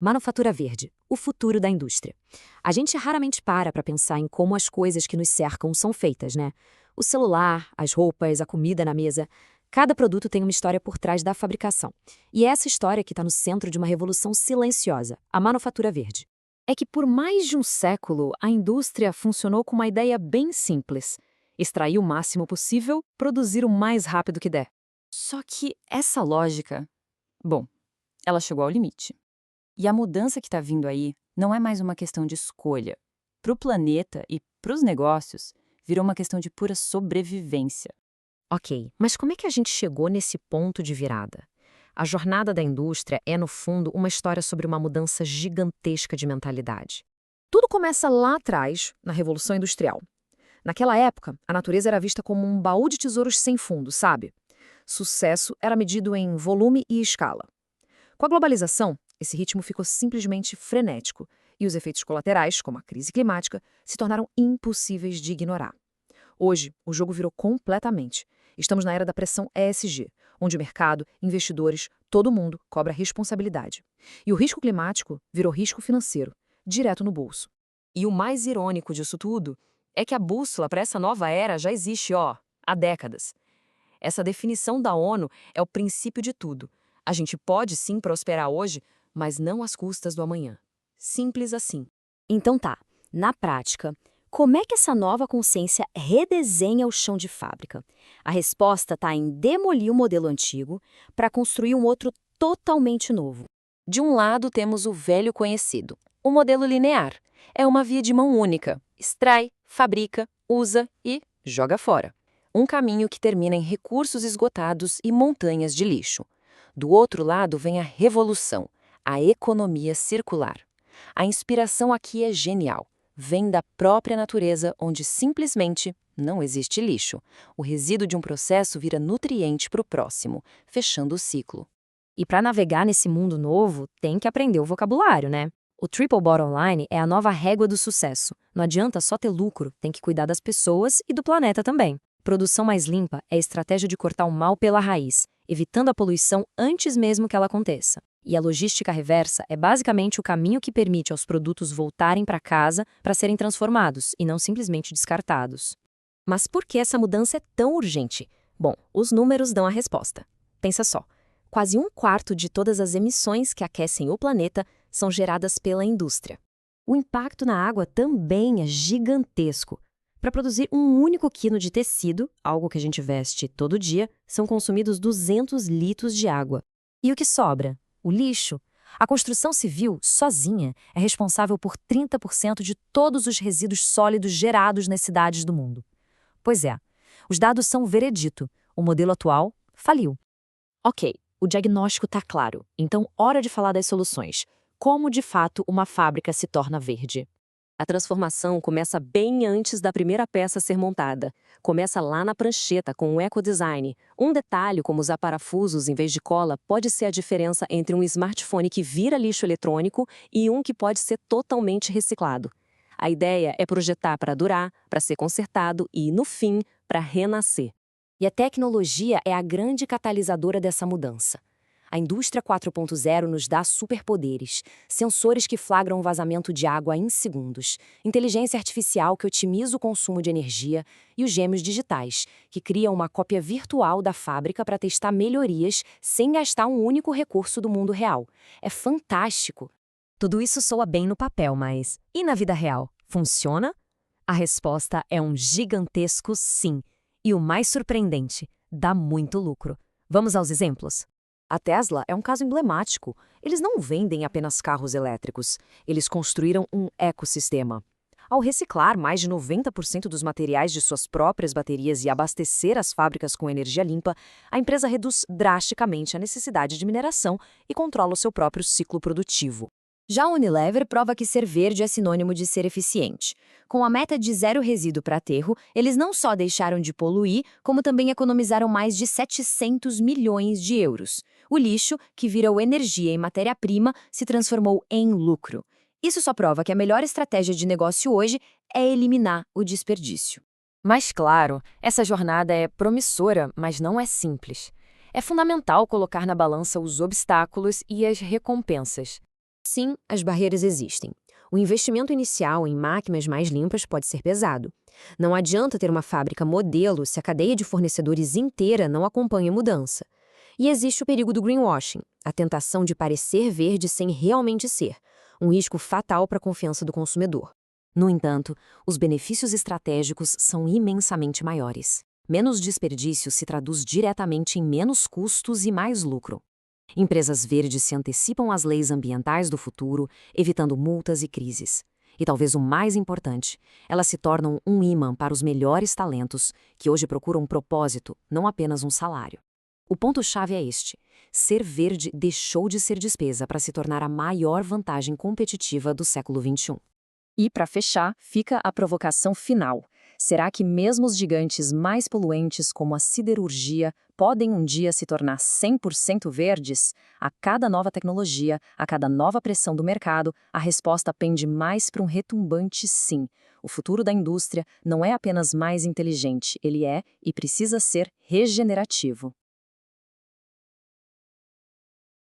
Manufatura verde, o futuro da indústria. A gente raramente para pensar em como as coisas que nos cercam são feitas, né? O celular, as roupas, a comida na mesa. Cada produto tem uma história por trás da fabricação. E é essa história que está no centro de uma revolução silenciosa, a manufatura verde. É que por mais de um século, a indústria funcionou com uma ideia bem simples: extrair o máximo possível, produzir o mais rápido que der. Só que essa lógica, bom, ela chegou ao limite. E a mudança que está vindo aí não é mais uma questão de escolha. Para o planeta e para os negócios, virou uma questão de pura sobrevivência. Ok, mas como é que a gente chegou nesse ponto de virada? A jornada da indústria é, no fundo, uma história sobre uma mudança gigantesca de mentalidade. Tudo começa lá atrás, na Revolução Industrial. Naquela época, a natureza era vista como um baú de tesouros sem fundo, sabe? Sucesso era medido em volume e escala. Com a globalização, esse ritmo ficou simplesmente frenético e os efeitos colaterais, como a crise climática, se tornaram impossíveis de ignorar. Hoje, o jogo virou completamente. Estamos na era da pressão ESG, onde o mercado, investidores, todo mundo cobra responsabilidade. E o risco climático virou risco financeiro, direto no bolso. E o mais irônico disso tudo é que a bússola para essa nova era já existe, há décadas. Essa definição da ONU é o princípio de tudo. A gente pode sim prosperar hoje, mas não às custas do amanhã. Simples assim. Então tá, na prática, como é que essa nova consciência redesenha o chão de fábrica? A resposta está em demolir o modelo antigo para construir um outro totalmente novo. De um lado temos o velho conhecido, o modelo linear. É uma via de mão única. Extrai, fabrica, usa e joga fora. Um caminho que termina em recursos esgotados e montanhas de lixo. Do outro lado vem a revolução, a economia circular. A inspiração aqui é genial. Vem da própria natureza, onde simplesmente não existe lixo. O resíduo de um processo vira nutriente para o próximo, fechando o ciclo. E para navegar nesse mundo novo, tem que aprender o vocabulário, né? O Triple Bottom Line é a nova régua do sucesso. Não adianta só ter lucro, tem que cuidar das pessoas e do planeta também. Produção mais limpa é a estratégia de cortar o mal pela raiz, evitando a poluição antes mesmo que ela aconteça. E a logística reversa é basicamente o caminho que permite aos produtos voltarem para casa para serem transformados e não simplesmente descartados. Mas por que essa mudança é tão urgente? Bom, os números dão a resposta. Pensa só, quase um quarto de todas as emissões que aquecem o planeta são geradas pela indústria. O impacto na água também é gigantesco. Para produzir um único quilo de tecido, algo que a gente veste todo dia, são consumidos 200 litros de água. E o que sobra? O lixo. A construção civil, sozinha, é responsável por 30% de todos os resíduos sólidos gerados nas cidades do mundo. Pois é, os dados são o veredito. O modelo atual faliu. Ok, o diagnóstico está claro. Então, hora de falar das soluções. Como, de fato, uma fábrica se torna verde? A transformação começa bem antes da primeira peça ser montada. Começa lá na prancheta, com o ecodesign. Um detalhe, como usar parafusos em vez de cola, pode ser a diferença entre um smartphone que vira lixo eletrônico e um que pode ser totalmente reciclado. A ideia é projetar para durar, para ser consertado e, no fim, para renascer. E a tecnologia é a grande catalisadora dessa mudança. A indústria 4.0 nos dá superpoderes, sensores que flagram o vazamento de água em segundos, inteligência artificial que otimiza o consumo de energia e os gêmeos digitais, que criam uma cópia virtual da fábrica para testar melhorias sem gastar um único recurso do mundo real. É fantástico! Tudo isso soa bem no papel, mas e na vida real? Funciona? A resposta é um gigantesco sim. E o mais surpreendente, dá muito lucro. Vamos aos exemplos? A Tesla é um caso emblemático. Eles não vendem apenas carros elétricos, eles construíram um ecossistema. Ao reciclar mais de 90% dos materiais de suas próprias baterias e abastecer as fábricas com energia limpa, a empresa reduz drasticamente a necessidade de mineração e controla o seu próprio ciclo produtivo. Já a Unilever prova que ser verde é sinônimo de ser eficiente. Com a meta de zero resíduo para aterro, eles não só deixaram de poluir, como também economizaram mais de 700 milhões de euros. O lixo, que virou energia e matéria-prima, se transformou em lucro. Isso só prova que a melhor estratégia de negócio hoje é eliminar o desperdício. Mas claro, essa jornada é promissora, mas não é simples. É fundamental colocar na balança os obstáculos e as recompensas. Sim, as barreiras existem. O investimento inicial em máquinas mais limpas pode ser pesado. Não adianta ter uma fábrica modelo se a cadeia de fornecedores inteira não acompanha a mudança. E existe o perigo do greenwashing, a tentação de parecer verde sem realmente ser, um risco fatal para a confiança do consumidor. No entanto, os benefícios estratégicos são imensamente maiores. Menos desperdício se traduz diretamente em menos custos e mais lucro. Empresas verdes se antecipam às leis ambientais do futuro, evitando multas e crises. E talvez o mais importante, elas se tornam um imã para os melhores talentos que hoje procuram um propósito, não apenas um salário. O ponto-chave é este: ser verde deixou de ser despesa para se tornar a maior vantagem competitiva do século XXI. E, para fechar, fica a provocação final. Será que mesmo os gigantes mais poluentes, como a siderurgia, podem um dia se tornar 100% verdes? A cada nova tecnologia, a cada nova pressão do mercado, a resposta pende mais para um retumbante sim. O futuro da indústria não é apenas mais inteligente, ele é e precisa ser regenerativo.